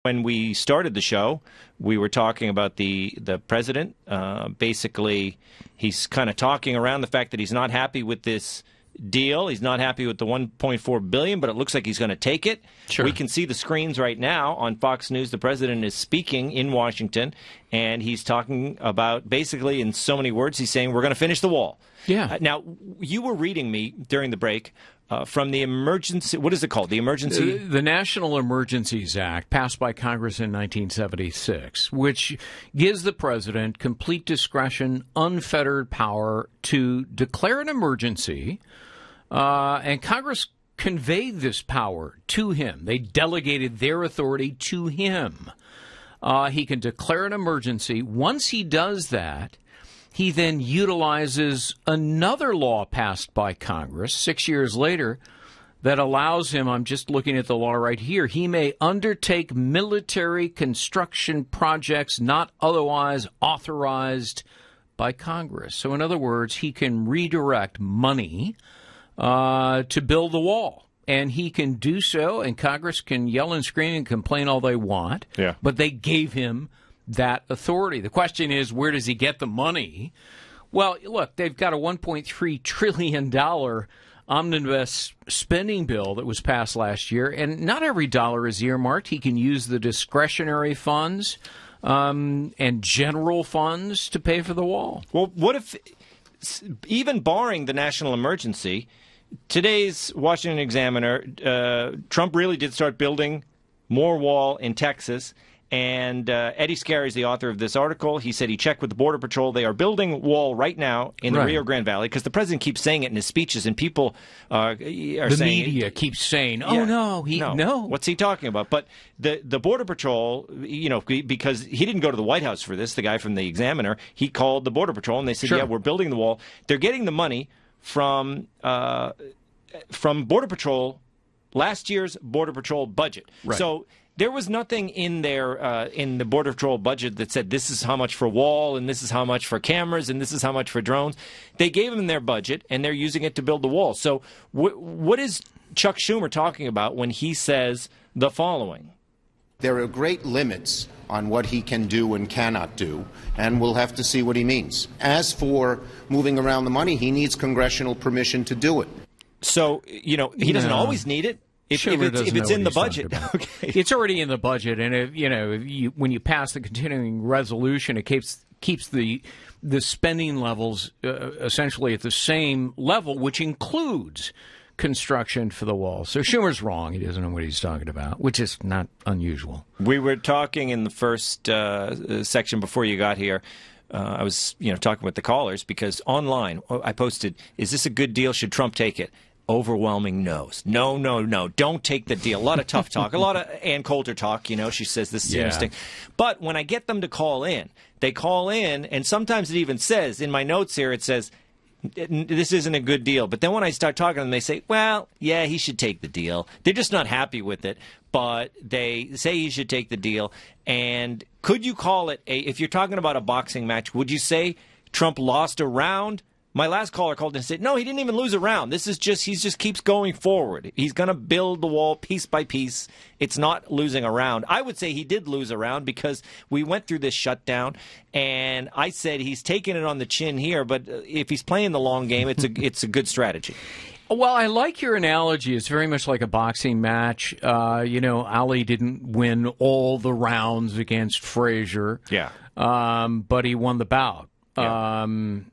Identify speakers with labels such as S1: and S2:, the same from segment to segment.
S1: when we started the show, we were talking about the president. Basically, he's kind of talking around the fact that he's not happy with this deal. He's not happy with the $1.4 billion, but it looks like he's going to take it.
S2: Sure.
S1: We can see the screens right now on Fox News. The president is speaking in Washington, and he's talking about, basically in so many words, he's saying we're going to finish the wall.
S2: Yeah.
S1: Now, you were reading me during the break from the emergency, what is it called? The emergency?
S2: The National Emergencies Act, passed by Congress in 1976, which gives the president complete discretion, unfettered power to declare an emergency. And Congress conveyed this power to him. They delegated their authority to him. He can declare an emergency. Once he does that, he then utilizes another law passed by Congress 6 years later that allows him, I'm just looking at the law right here, he may undertake military construction projects not otherwise authorized by Congress. So in other words, he can redirect money to build the wall. And he can do so, and Congress can yell and scream and complain all they want.
S1: Yeah.
S2: But they gave him that authority. The question is, where does he get the money? Well, look, they've got a $1.3 trillion omnibus spending bill that was passed last year, and not every dollar is earmarked. He can use the discretionary funds and general funds to pay for the wall.
S1: Well, what if, even barring the national emergency, today's Washington Examiner, Trump really did start building more wall in Texas. And Eddie Scarry is the author of this article. He said he checked with the Border Patrol. They are building wall right now in the Rio Grande Valley because the president keeps saying it in his speeches, and people are saying...
S2: The media keeps saying, oh,
S1: yeah, no. What's he talking about? But the Border Patrol, because he didn't go to the White House for this, the guy from the Examiner, he called the Border Patrol, and they said, yeah, we're building the wall. They're getting the money from Border Patrol, last year's Border Patrol budget.
S2: Right.
S1: So... there was nothing in there in the Border Patrol budget that said this is how much for wall and this is how much for cameras and this is how much for drones. They gave them their budget, and they're using it to build the wall. So what is Chuck Schumer talking about when he says the following?
S3: There are great limits on what he can do and cannot do, and we'll have to see what he means. As for moving around the money, he needs congressional permission to do it.
S1: So, he doesn't always need it. If it's in the budget, okay.
S2: It's already in the budget, and when you pass the continuing resolution, it keeps the spending levels essentially at the same level, which includes construction for the wall. So Schumer's wrong; he doesn't know what he's talking about, which is not unusual.
S1: We were talking in the first section before you got here. I was talking with the callers because online I posted, "Is this a good deal? Should Trump take it?" Overwhelming no's. No. Don't take the deal. A lot of tough talk. A lot of Ann Coulter talk. She says this is interesting. But when I get them to call in, they call in, and sometimes it even says, in my notes here, it says, this isn't a good deal. But then when I start talking to them, they say, well, yeah, he should take the deal. They're just not happy with it, but they say he should take the deal. And could you call it, if you're talking about a boxing match, would you say Trump lost a round? My last caller called and said, no, he didn't even lose a round. He just keeps going forward. He's going to build the wall piece by piece. It's not losing a round. I would say he did lose a round because we went through this shutdown, and I said he's taking it on the chin here, but if he's playing the long game, it's a good strategy.
S2: Well, I like your analogy. It's very much like a boxing match. Ali didn't win all the rounds against Frazier.
S1: Yeah.
S2: But he won the bout.
S1: Yeah.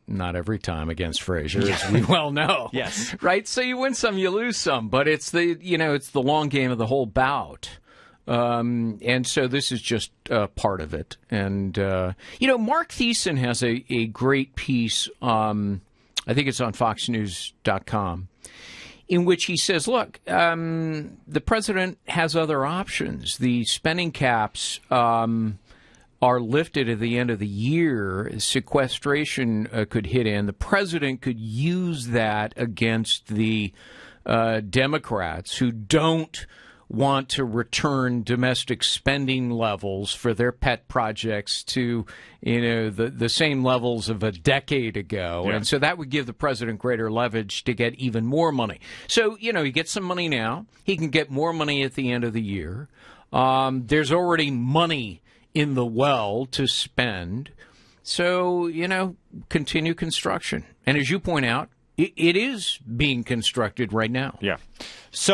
S2: Not every time against Frazier, as we well know.
S1: Yes.
S2: Right? So you win some, you lose some, but it's the long game of the whole bout. And so this is just part of it. And, Mark Thiessen has a great piece, I think it's on foxnews.com, in which he says, look, the president has other options. The spending caps are lifted at the end of the year. Sequestration could hit in. The president could use that against the Democrats who don't want to return domestic spending levels for their pet projects to, the same levels of a decade ago. Yeah. And so that would give the president greater leverage to get even more money. So, he gets some money now. He can get more money at the end of the year. There's already money in the well to spend. So, continue construction. And as you point out, it is being constructed right now.
S1: Yeah. So